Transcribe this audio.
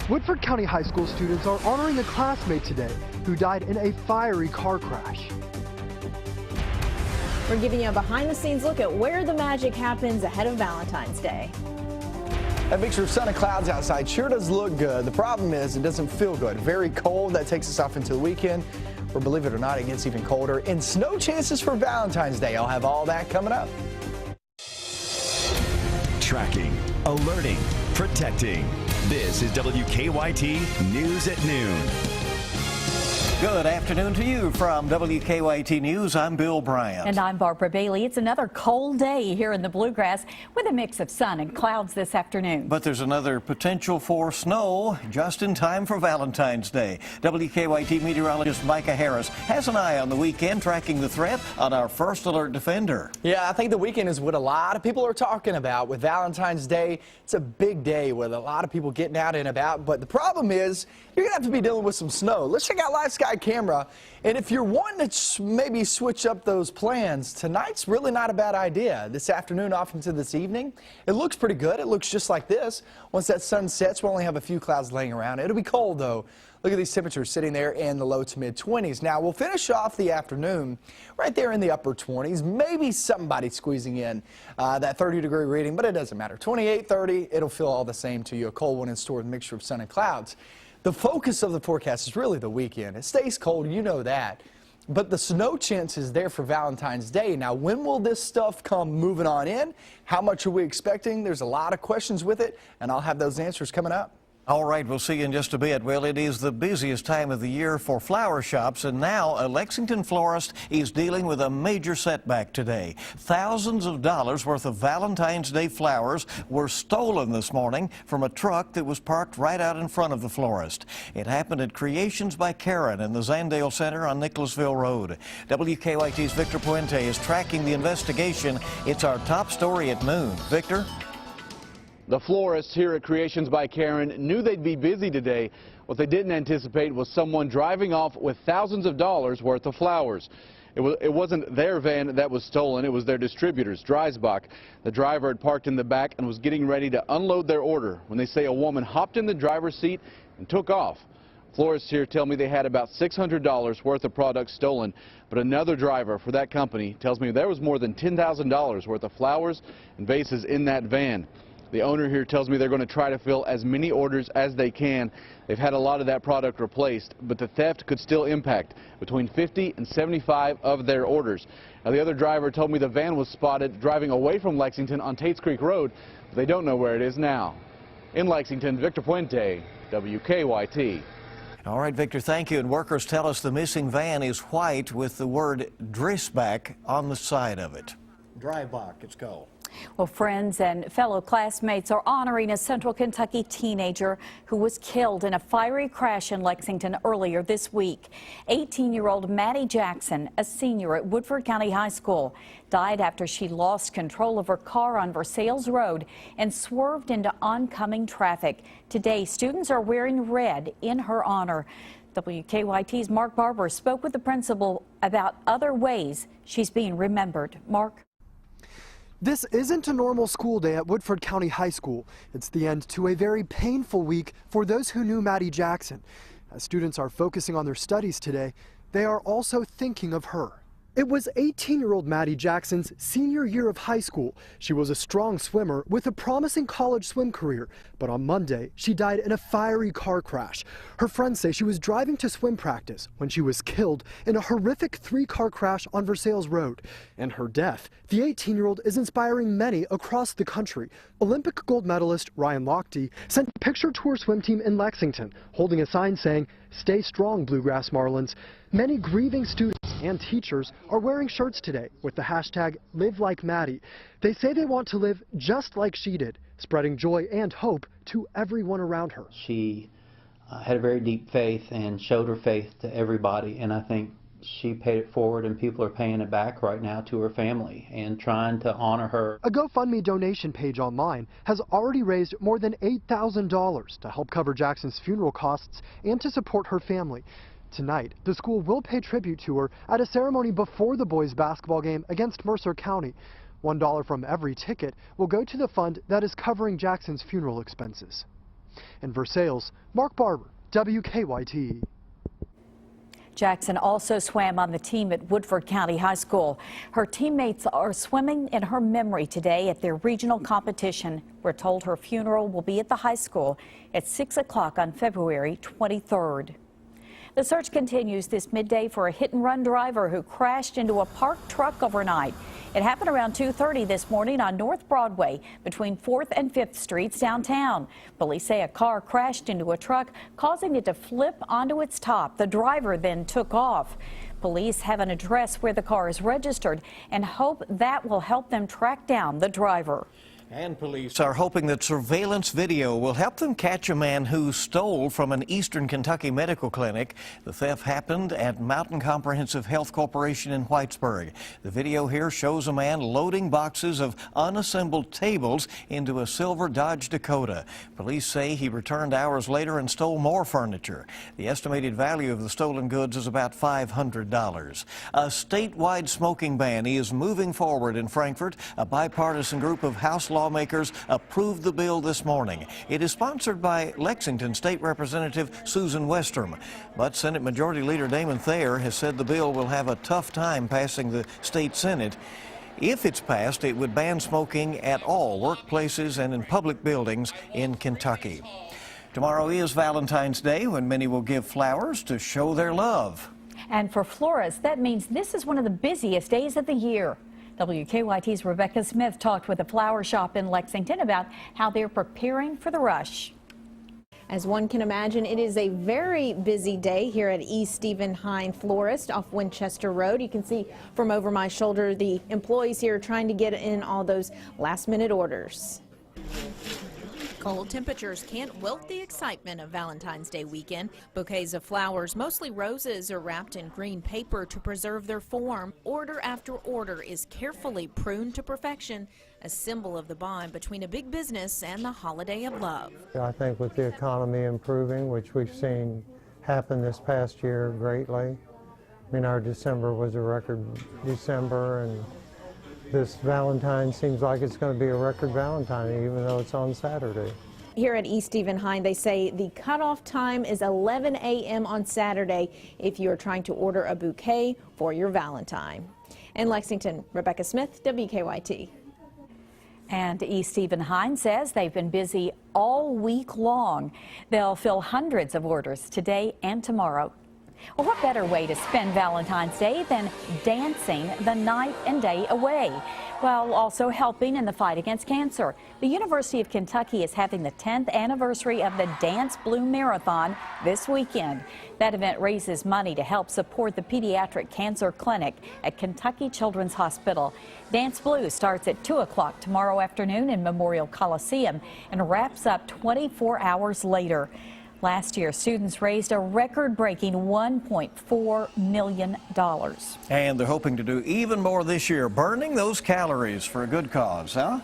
Woodford County High School students are honoring a classmate today who died in a fiery car crash. We're giving you a behind-the-scenes look at where the magic happens ahead of Valentine's Day. That mixture of sun and clouds outside sure does look good. The problem is it doesn't feel good. Very cold. That takes us off into the weekend. Or believe it or not, it gets even colder. And snow chances for Valentine's Day. I'll have all that coming up. Tracking, alerting, protecting. This is WKYT News at Noon. Good afternoon to you from WKYT News. I'm Bill Bryant. And I'm Barbara Bailey. It's another cold day here in the Bluegrass with a mix of sun and clouds this afternoon. But there's another potential for snow just in time for Valentine's Day. WKYT meteorologist Micah Harris has an eye on the weekend, tracking the threat on our First Alert Defender. Yeah, I think the weekend is what a lot of people are talking about with Valentine's Day. It's a big day with a lot of people getting out and about. But the problem is you're going to have to be dealing with some snow. Let's check out Live Sky Camera, and if you're wanting to maybe switch up those plans, tonight's really not a bad idea. This afternoon off into this evening, it looks pretty good. It looks just like this. Once that sun sets, we'll only have a few clouds laying around. It'll be cold though. Look at these temperatures sitting there in the low to mid 20s. Now we'll finish off the afternoon right there in the upper 20s. Maybe somebody squeezing in that 30-degree reading, but it doesn't matter. 28, 30, it'll feel all the same to you. A cold one in store with a mixture of sun and clouds. The focus of the forecast is really the weekend. It stays cold, you know that. But the snow chance is there for Valentine's Day. Now, when will this stuff come moving on in? How much are we expecting? There's a lot of questions with it, and I'll have those answers coming up. All right, we'll see you in just a bit. Well, it is the busiest time of the year for flower shops, and now a Lexington florist is dealing with a major setback today. Thousands of dollars worth of Valentine's Day flowers were stolen this morning from a truck that was parked right out in front of the florist. It happened at Creations by Karen in the Zandale Center on Nicholasville Road. WKYT's Victor Puente is tracking the investigation. It's our top story at noon. Victor? The florists here at Creations by Karen knew they'd be busy today. What they didn't anticipate was someone driving off with thousands of dollars worth of flowers. It wasn't their van that was stolen, it was their distributor's, Dreisbach. The driver had parked in the back and was getting ready to unload their order when they say a woman hopped in the driver's seat and took off. Florists here tell me they had about $600 worth of products stolen, but another driver for that company tells me there was more than $10,000 worth of flowers and vases in that van. The owner here tells me they're going to try to fill as many orders as they can. They've had a lot of that product replaced, but the theft could still impact between 50 and 75 of their orders. Now, the other driver told me the van was spotted driving away from Lexington on Tates Creek Road, but they don't know where it is now. In Lexington, Victor Puente, WKYT. All right, Victor, thank you. And workers tell us the missing van is white with the word Dreisbach on the side of it. Dreisbach, it's called. Well, friends and fellow classmates are honoring a Central Kentucky teenager who was killed in a fiery crash in Lexington earlier this week. 18-year-old Maddie Jackson, a senior at Woodford County High School, died after she lost control of her car on Versailles Road and swerved into oncoming traffic. Today, students are wearing red in her honor. WKYT's Mark Barber spoke with the principal about other ways she's being remembered. Mark? This isn't a normal school day at Woodford County High School. It's the end to a very painful week for those who knew Maddie Jackson. As students are focusing on their studies today, they are also thinking of her. It was 18-year-old Maddie Jackson's senior year of high school. She was a strong swimmer with a promising college swim career, but on Monday, she died in a fiery car crash. Her friends say she was driving to swim practice when she was killed in a horrific 3-car crash on Versailles Road. And her death, the 18-year-old is inspiring many across the country. Olympic gold medalist Ryan Lochte sent a picture to her swim team in Lexington, holding a sign saying, "Stay strong, Bluegrass Marlins." Many grieving students and teachers are wearing shirts today with the hashtag #LiveLikeMaddie. They say they want to live just like she did, spreading joy and hope to everyone around her. She had a very deep faith and showed her faith to everybody, and I think she paid it forward, and people are paying it back right now to her family and trying to honor her. A GoFundMe donation page online has already raised more than $8,000 to help cover Jackson's funeral costs and to support her family. Tonight, the school will pay tribute to her at a ceremony before the boys' basketball game against Mercer County. $1 from every ticket will go to the fund that is covering Jackson's funeral expenses. In Versailles, Mark Barber, WKYT. Jackson also swam on the team at Woodford County High School. Her teammates are swimming in her memory today at their regional competition. We're told her funeral will be at the high school at 6 o'clock on February 23rd. The search continues this midday for a hit-and-run driver who crashed into a parked truck overnight. It happened around 2:30 this morning on North Broadway between 4th and 5th Streets downtown. Police say a car crashed into a truck, causing it to flip onto its top. The driver then took off. Police have an address where the car is registered and hope that will help them track down the driver. And police are hoping that surveillance video will help them catch a man who stole from an Eastern Kentucky medical clinic. The theft happened at Mountain Comprehensive Health Corporation in Whitesburg. The video here shows a man loading boxes of unassembled tables into a silver Dodge Dakota. Police say he returned hours later and stole more furniture. The estimated value of the stolen goods is about $500. A statewide smoking ban is moving forward in Frankfort. A bipartisan group of House lawmakers approved the bill this morning. It is sponsored by Lexington State Representative Susan Westrom. But Senate Majority Leader Damon Thayer has said the bill will have a tough time passing the state Senate. If it's passed, it would ban smoking at all workplaces and in public buildings in Kentucky. Tomorrow is Valentine's Day, when many will give flowers to show their love. And for florists, that means this is one of the busiest days of the year. WKYT's Rebecca Smith talked with a flower shop in Lexington about how they're preparing for the rush. As one can imagine, it is a very busy day here at E. Stephen Hine Florist off Winchester Road. You can see from over my shoulder the employees here trying to get in all those last-minute orders. Cold temperatures can't wilt the excitement of Valentine's Day weekend. Bouquets of flowers, mostly roses, are wrapped in green paper to preserve their form. Order after order is carefully pruned to perfection, a symbol of the bond between a big business and the holiday of love. I think with the economy improving, which we've seen happen this past year greatly. I mean, our December was a record December, and this Valentine seems like it's going to be a record Valentine, even though it's on Saturday. Here at E. Stephen Hine, they say the cutoff time is 11 a.m. on Saturday if you're trying to order a bouquet for your Valentine. In Lexington, Rebecca Smith, WKYT. And E. Stephen Hine says they've been busy all week long. They'll fill hundreds of orders today and tomorrow. Well, what better way to spend Valentine's Day than dancing the night and day away, while also helping in the fight against cancer? The University of Kentucky is having the 10th anniversary of the Dance Blue Marathon this weekend. That event raises money to help support the Pediatric Cancer Clinic at Kentucky Children's Hospital. Dance Blue starts at 2 o'clock tomorrow afternoon in Memorial Coliseum and wraps up 24 hours later. Last year, students raised a record-breaking $1.4 million. And they're hoping to do even more this year, burning those calories for a good cause, huh?